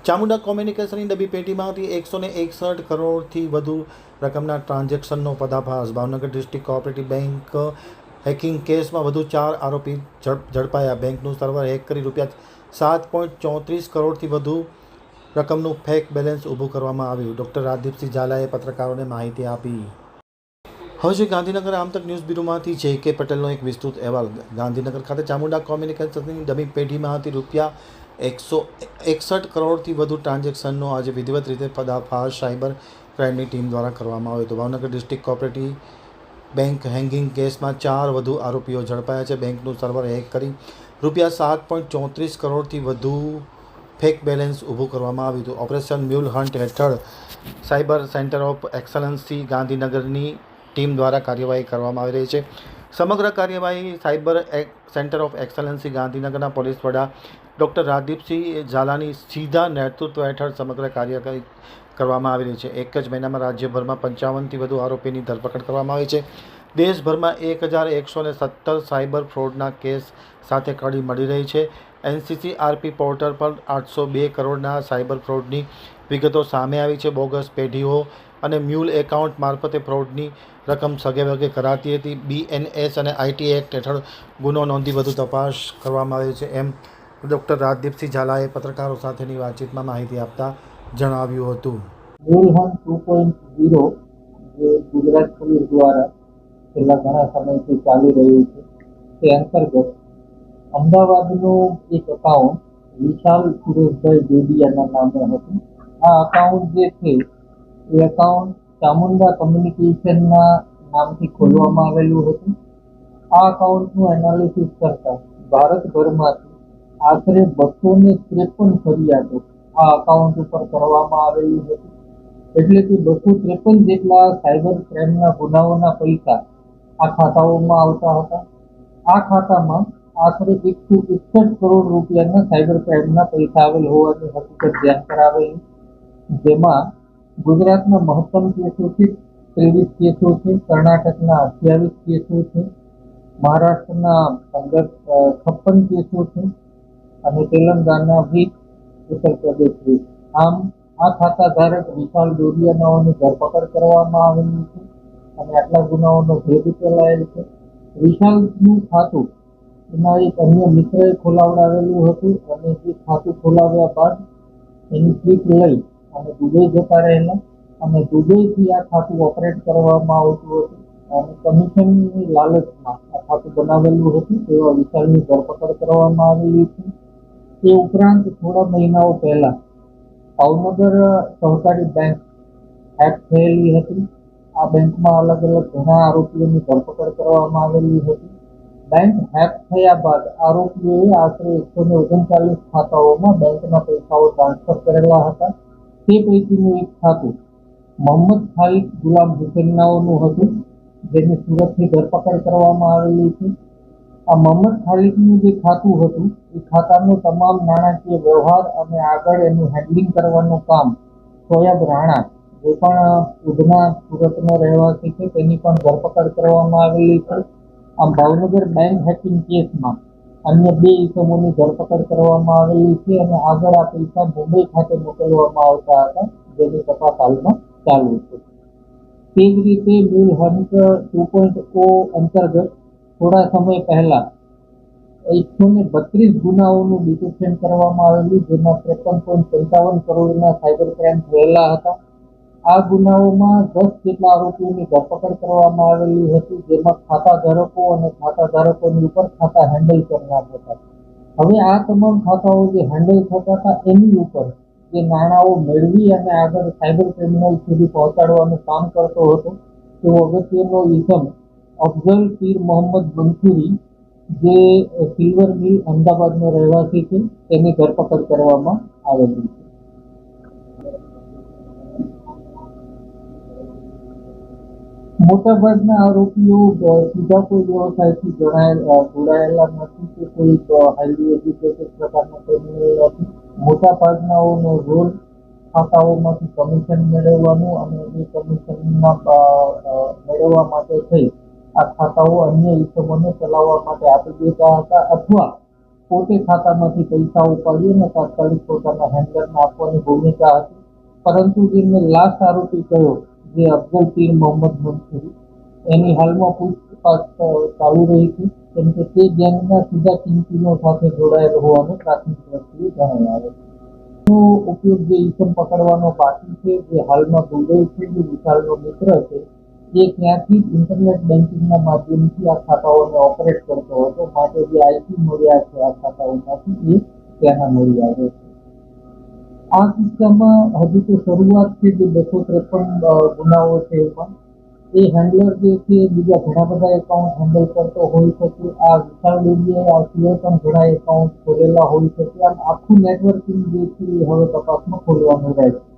ચામુંડા કોમ્યુનિકેશનની ડબ્બી પેટીમાંથી 161 કરોડથી વધુ રકમના ટ્રાન્ઝેક્શનનો પર્દાફાશ. Bhavnagar district cooperative bank hacking કેસમાં વધુ 4 આરોપી ઝડપાયા. બેંકનું સર્વર હેક કરી ₹7.34 કરોડથી વધુ રકમનું ફેક બેલેન્સ ઊભું કરવામાં આવ્યું. ડોક્ટર રાજદીપસિંહ ઝાલાએ પત્રકારોને માહિતી આપી. હવે છે ગાંધીનગર આમતક ન્યૂઝ બ્યુરોમાંથી J.K. પટેલનો એક વિસ્તૃત અહેવાલ. ગાંધીનગર ખાતે ચામુંડા કોમ્યુનિકેશનની ડબ્બી પેઢીમાંથી ₹161 કરોડથી વધુ ટ્રાન્ઝેક્શનનો આજે વિધિવત રીતે પર્દાફાશ સાયબર ક્રાઇમની ટીમ દ્વારા કરવામાં આવ્યો હતો. Bhavnagar district cooperative bank hacking કેસમાં 4 વધુ આરોપીઓ ઝડપાયા છે. બેંકનું સર્વર હેક કરી ₹7.34 કરોડથી વધુ ફેક બેલેન્સ ઊભું કરવામાં આવ્યું હતું. ઓપરેશન મ્યુલ હન્ટ હેઠળ સાયબર સેન્ટર ઓફ એક્સલન્સી ગાંધીનગરની ટીમ દ્વારા કાર્યવાહી કરવામાં આવી રહી છે. સમગ્ર કાર્યવાહી સાયબર સેન્ટર ઓફ એક્સલન્સી ગાંધીનગરના પોલીસ વડા ડોક્ટર રાજદીપસિંહ ઝાલાની સીધા નેતૃત્વ હેઠળ સમગ્ર કાર્યવાહી કરવામાં આવી રહી છે. એક જ મહિનામાં રાજ્યભરમાં 55થી વધુ આરોપીની ધરપકડ કરવામાં આવી છે. દેશભરમાં 1117 સાયબર ફ્રોડના કેસ સાથે કડી મળી રહી છે. NCCRP પોર્ટલ પર 802 કરોડના સાયબર ફ્રોડની વિગતો સામે આવી છે. બોગસ પેઢીઓ અને મ્યુલ એકાઉન્ટ મારફતે ફ્રોડની રકમ સગેવગે કરાતી હતી. BNS અને IT એક્ટ હેઠળ ગુનો નોંધી વધુ તપાસ કરવામાં આવી છે, એમ ડોક્ટર રાજદીપસિંહ ઝાલાએ પત્રકારો સાથેની વાતચીતમાં માહિતી આપતા જણાવ્યું હતું. મ્યુલ હન્ટ 2.0 જે ગુજરાત પોલીસ દ્વારા છેલ્લા ઘણા સમયથી ચાલી રહ્યું છે તે અંતર્ગત અમદાવાદનું એક એકાઉન્ટ વિશાલ સુરેશભાઈ દેડિયાના નામે હતું. આ એકાઉન્ટ જે છે એ એકાઉન્ટ ચામુંડા કમ્યુનિકેશનના નામથી ખોલવામાં આવેલું હતું. આ એકાઉન્ટનું એનાલિસિસ કરતા ભારતભરમાંથી આશરે 253 ફરિયાદો આ એકાઉન્ટ ઉપર કરવામાં આવેલી હતી. એટલે કે 253 જેટલા સાયબર ક્રાઇમના ગુનાઓના પૈસા આ ખાતાઓમાં આવતા હતા. આ ખાતામાં આશરે 161 કરોડ રૂપિયાના સાયબર ક્રાઇમના પૈસા આવેલ હોવાની હકીકત ધ્યાન પર આવેલી. જેમાં ગુજરાતના મહત્તમ કેસો છે 23 કેસો છે, કર્ણાટકના 28 કેસો છે, મહારાષ્ટ્રના 56 કેસો છે અને તેલંગાના 20, ઉત્તર પ્રદેશ 20. આમ આ ખાતા ધારક વિશાલ દોડિયાનાઓની ધરપકડ કરવામાં આવેલી છે અને આટલા ગુનાઓનો ભેદ ઉકેલાયેલ છે. વિશાલનું ખાતું એના એક અન્ય મિત્રએ ખોલાવડાવેલું હતું અને જે ખાતું ખોલાવ્યા બાદ એની સ્લીપ લઈ અને દુબઈ જતા રહેલા અને દુબઈથી આ ખાતું ઓપરેટ કરવામાં આવતું હતું અને કમિશનની લાલચમાં આ ખાતું બનાવેલું હતું તેવા વિશાલની ધરપકડ કરવામાં આવેલી છે. તે ઉપરાંત થોડા મહિનાઓ પહેલા ભાવનગર સહકારી બેંક હેક થયેલી હતી. આ બેંકમાં અલગ અલગ ઘણા આરોપીઓની ધરપકડ કરવામાં આવેલી હતી. બેંક હેક થયા બાદ આરોપીઓએ આશરે 139 ખાતાઓમાં બેંકના પૈસાઓ ટ્રાન્સફર કરેલા હતા. તે પૈકીનું એક ખાતું મોહમ્મદ ખાલિદ ગુલામ હુસેનનાઓનું હતું, જેની સુરતથી ધરપકડ કરવામાં આવેલી છે. આ મોહમ્મદ ખાલિદનું જે ખાતું હતું એ ખાતાનો તમામ નાણાકીય વ્યવહાર અને આગળ એનું હેન્ડલિંગ કરવાનું કામ સોયબ રાણા, જે પણ ઉધના સુરતનો રહેવાસી છે, તેની પણ ધરપકડ કરવામાં આવેલી છે. આમ ભાવનગર બેંક હેકિંગ કેસમાં અન્ય 2 ઇસમોની ધરપકડ કરવામાં આવેલી છે અને આગળ આ પૈસા મુંબઈ ખાતે મોકલવામાં આવતા હતા, જેની તપાસ હાલમાં ચાલુ છે. તે જ રીતે મ્યુલ હન્ટ 2.0 અંતર્ગત થોડા સમય પહેલા 132 ગુનાઓનું ડિટેક્શન કરવામાં આવેલું, જેમાં 53.55 કરોડના સાયબર ક્રાઇમ થયેલા હતા. આ ગુનાઓમાં 10 જેટલા આરોપીઓની ધરપકડ કરવામાં આવેલી હતી, જેમાં ખાતા ધારકો અને ખાતા ધારકોની ઉપર ખાતા હેન્ડલ કરનાર હતા. હવે આ તમામ ખાતાઓ જે હેન્ડલ થતા હતા એની ઉપર જે નાણાંઓ મેળવી અને આગળ સાયબર ક્રિમિનલ સુધી પહોંચાડવાનું કામ કરતો હતો તેવો અગત્યનો ઇસમ અફઝલ પીર મોહમ્મદ મંસૂરી, જે સિલ્વર મિલ અમદાવાદનો રહેવાસી છે, તેની ધરપકડ કરવામાં આવેલી છે. મોટાભાગના આરોપીઓ સીધા કોઈ વ્યવસાયથી જોડાયેલા નથી કે કોઈ હાઈલી એજ્યુકેટેડ પ્રકારના ક્રિમિનલ નથી. મોટાભાગનાઓનો રોલ ખાતાઓમાંથી કમિશન મેળવવાનું અને એ કમિશનના મેળવવા માટે થઈ આ ખાતાઓ અન્ય ઇસમોને ચલાવવા માટે આપી દેતા હતા, અથવા પોતે ખાતામાંથી પૈસા ઉપાડી અને તાત્કાલિક પોતાના હેન્ડલરને આપવાની ભૂમિકા હતી. પરંતુ જે મેં લાસ્ટ આરોપી કયો, જે અફઝલ પીર મોહમ્મદ મંસૂરી, એની હાલમાં પૂછતાછ ચાલુ રહી છે, કેમ કે તે ગેંગના સીધા કિંગપિનો સાથે જોડાયેલ હોવાનું પ્રાથમિક દ્રષ્ટિએ જણાઈ આવે છે. નો ઉપયોગ જે ઈસમ પકડવાનો બાકી છે, જે હાલમાં દુબઈ છે, જે વિશાલનો મિત્ર છે, એ ત્યાંથી ઇન્ટરનેટ બેન્કિંગના માધ્યમથી આ ખાતાઓને ઓપરેટ કરતો હતો. માટે જે આઈપી મળ્યા છે આ ખાતાઓમાંથી એ ત્યાંના મળી આવે છે. આ કિસ્સામાં હજુ તો શરૂઆત છે. જે 253 ગુનાઓ છે એમાં એ હેન્ડલર જે છે બીજા ઘણા બધા એકાઉન્ટ હેન્ડલ કરતો હોઈ શકે. આ વિશાળ ડોડિયાએ આ સિવાય પણ ઘણા એકાઉન્ટ ખોલેલા હોઈ શકે. આમ આખું નેટવર્કિંગ જે છે એ હવે તપાસમાં ખોલવાનું રહે છે.